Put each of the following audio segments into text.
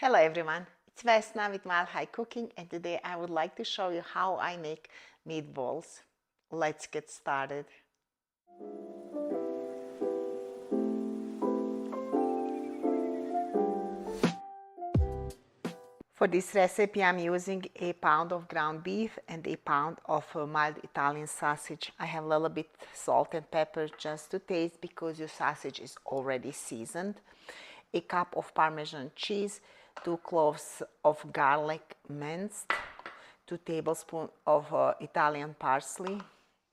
Hello everyone, it's Vesna with Mile High Cooking, and today I would like to show you how I make meatballs. Let's get started. For this recipe I'm using a pound of ground beef and a pound of mild Italian sausage. I have a little bit salt and pepper just to taste because your sausage is already seasoned. A cup of Parmesan cheese, 2 cloves of garlic minced, 2 tablespoons of Italian parsley,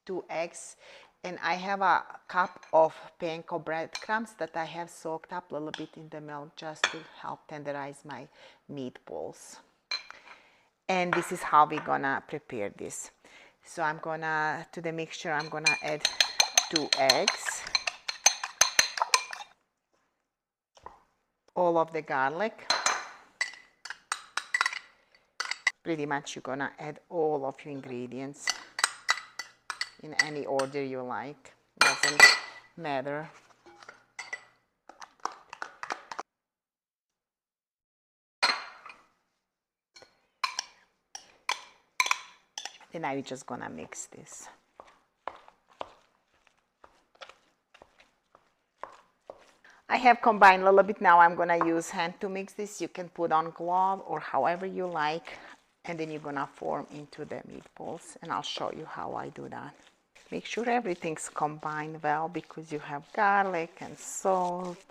2 eggs, and I have a cup of panko breadcrumbs that I have soaked up a little bit in the milk just to help tenderize my meatballs. And this is how we're gonna prepare this. So to the mixture I'm gonna add 2 eggs, all of the garlic. Pretty much you're gonna add all of your ingredients in any order you like, doesn't matter. Then I'm just gonna mix this. I have combined a little bit. Now I'm gonna use hand to mix this. You can put on glove or however you like, and then you're gonna form into the meatballs, and I'll show you how I do that. Make sure everything's combined well because you have garlic and salt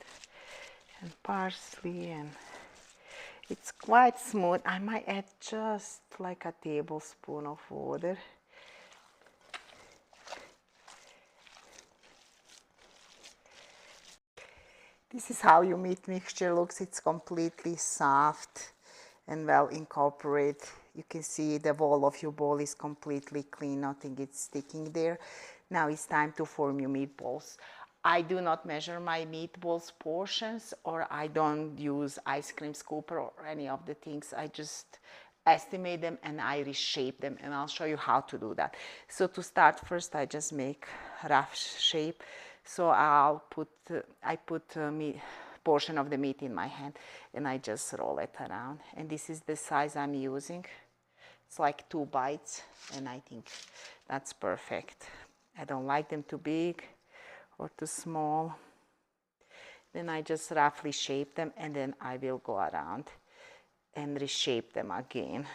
and parsley, and it's quite smooth. I might add just like a tablespoon of water. This is how your meat mixture looks. It's completely soft and well incorporated. You can see the wall of your bowl is completely clean, nothing is sticking there. Now it's time to form your meatballs. I do not measure my meatballs portions, or I don't use ice cream scooper or any of the things. I just estimate them and I reshape them, and I'll show you how to do that. So to start, first I just make rough shape. So I put portion of the meat in my hand and I just roll it around, and this is the size I'm using. It's like 2 bites, and I think that's perfect. I don't like them too big or too small. Then I just roughly shape them, and then I will go around and reshape them again.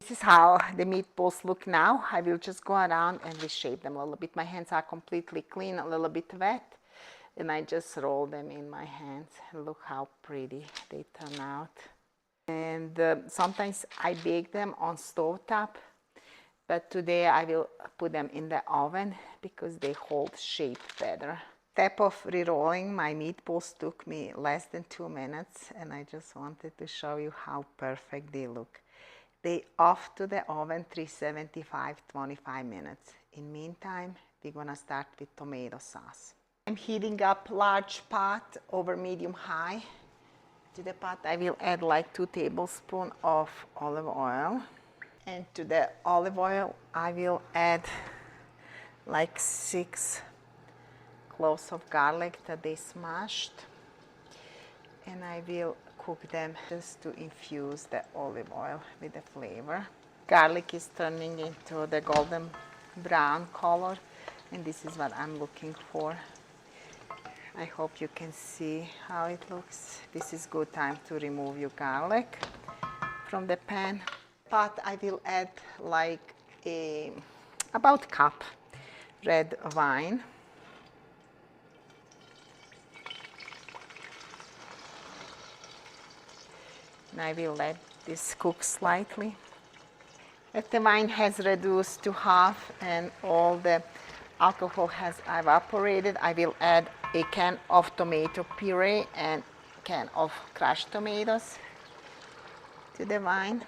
This is how the meatballs look now. I will just go around and reshape them a little bit. My hands are completely clean, a little bit wet, and I just roll them in my hands. And look how pretty they turn out. And sometimes I bake them on stovetop, but today I will put them in the oven because they hold shape better. Step of re-rolling my meatballs took me less than 2 minutes, and I just wanted to show you how perfect they look. They off to the oven 375, 25 minutes. In meantime, we're gonna start with tomato sauce. I'm heating up large pot over medium high. To the pot I will add like 2 tablespoons of olive oil. And to the olive oil I will add like 6 cloves of garlic that they smashed. And I will cook them just to infuse the olive oil with the flavor. Garlic is turning into the golden brown color, and this is what I'm looking for. I hope you can see how it looks. This is good time to remove your garlic from the pan. Pot I will add like about cup red wine. And I will let this cook slightly. If the wine has reduced to half and all the alcohol has evaporated, I will add a can of tomato puree and can of crushed tomatoes to the wine.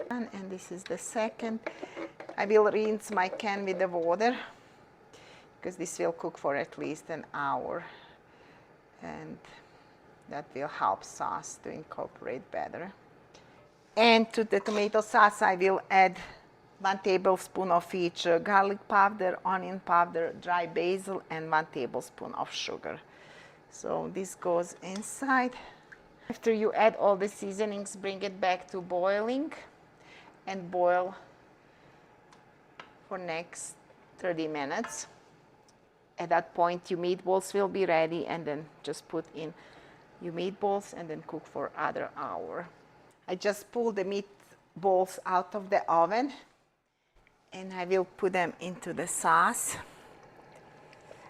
And this is the second. I will rinse my can with the water because this will cook for at least an hour, and that will help sauce to incorporate better. And to the tomato sauce, I will add 1 tablespoon of each garlic powder, onion powder, dry basil, and 1 tablespoon of sugar. So this goes inside. After you add all the seasonings, bring it back to boiling and boil for next 30 minutes. At that point, your meatballs will be ready, and then just put in your meatballs and then cook for another hour. I just pulled the meatballs out of the oven, and I will put them into the sauce.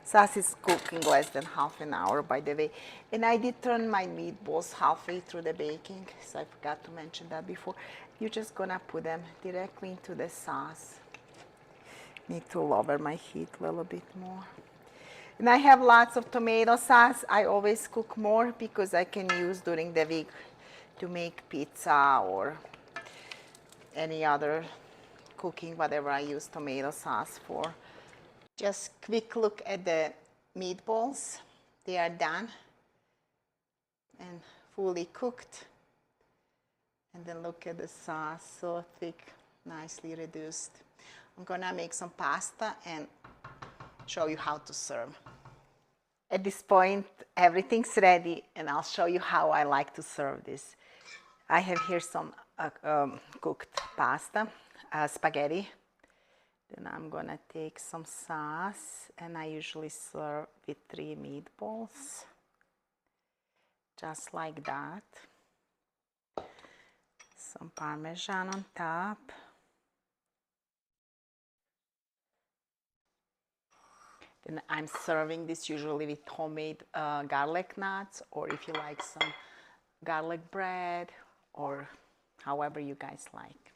Sauce is cooking less than half an hour, by the way. And I did turn my meatballs halfway through the baking, so I forgot to mention that before. You're just gonna put them directly into the sauce. Need to lower my heat a little bit more. And I have lots of tomato sauce. I always cook more because I can use during the week to make pizza or any other cooking, whatever I use tomato sauce for. Just quick look at the meatballs. They are done and fully cooked. And then look at the sauce, so thick, nicely reduced. I'm gonna make some pasta and show you how to serve. At this point, everything's ready, and I'll show you how I like to serve this. I have here some cooked pasta, spaghetti. Then I'm gonna take some sauce, and I usually serve with 3 meatballs, just like that. Some Parmesan on top. Then I'm serving this usually with homemade garlic nuts, or if you like some garlic bread, or however you guys like.